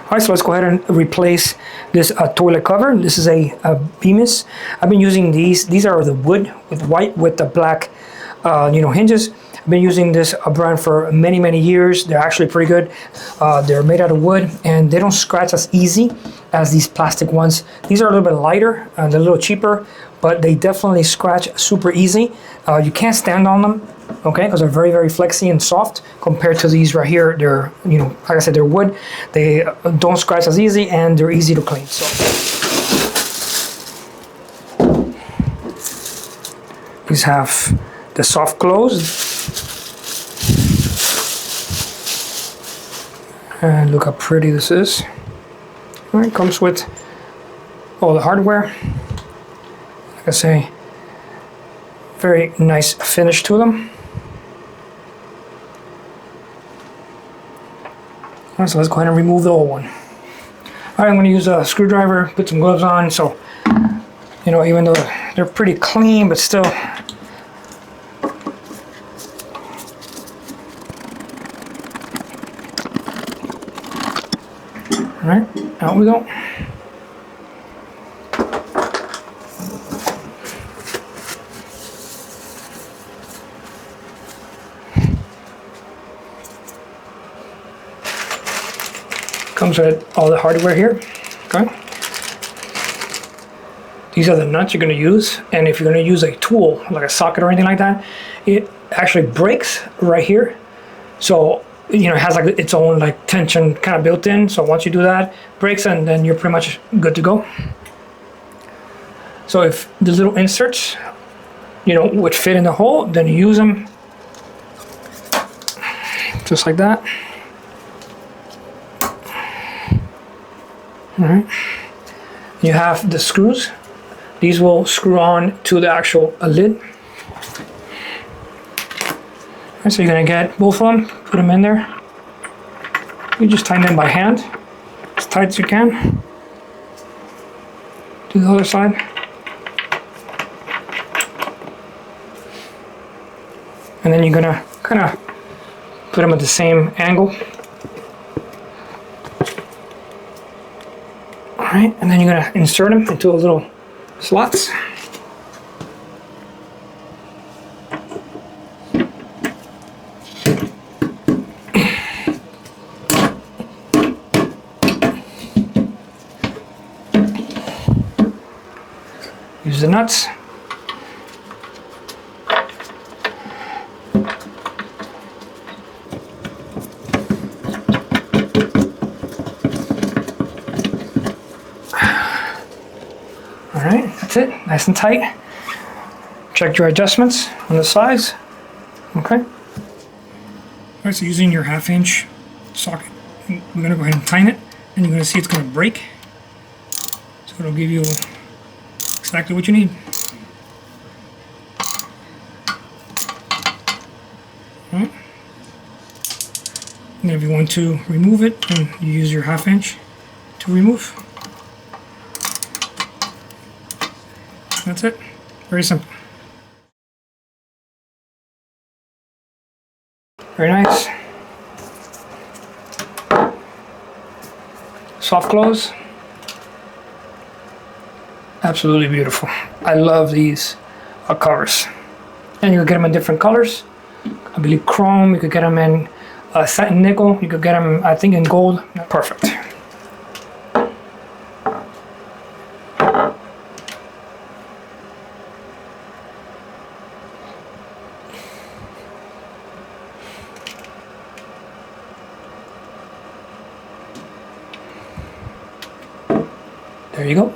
All right, so let's go ahead and replace this toilet cover. This is a Bemis. I've been using these. These are the wood with white with the black, hinges. I've been using this brand for many, many years. They're actually pretty good. They're made out of wood and they don't scratch as easy as these plastic ones. These are a little bit lighter and a little cheaper, but they definitely scratch super easy. You can't stand on them, okay, because they're very, very flexy and soft compared to these right here. They're, like I said, they're wood. They don't scratch as easy and they're easy to clean. So these have the soft close. And look how pretty this is. All right, comes with all the hardware. Like I say, very nice finish to them. All right, so let's go ahead and remove the old one. All right, I'm going to use a screwdriver, put some gloves on, so, even though they're pretty clean, but still. All right, out we go. Comes with all the hardware here, okay? These are the nuts you're gonna use, and if you're gonna use a tool, like a socket or anything like that, it actually breaks right here. So, it has like its own like tension kind of built in. So once you do that, breaks, and then you're pretty much good to go. So if the little inserts, would fit in the hole, then you use them just like that. All right. You have the screws. These will screw on to the actual lid. All right, so you're gonna get both of them, put them in there. You just tighten them by hand, as tight as you can. Do the other side. And then you're gonna kind of put them at the same angle. All right, and then you're gonna insert them into a little slots. Use the nuts. All right, that's it, nice and tight. Check your adjustments on the sides, okay? All right, so using your 1/2-inch socket, we're gonna go ahead and tighten it, and you're gonna see it's gonna break. So it'll give you exactly what you need. All right. And if you want to remove it, then you use your 1/2-inch to remove. That's it. Very simple. Very nice. Soft close. Absolutely beautiful. I love these covers. And you can get them in different colors. I believe chrome. You could get them in satin nickel. You could get them, I think, in gold. Perfect. There you go.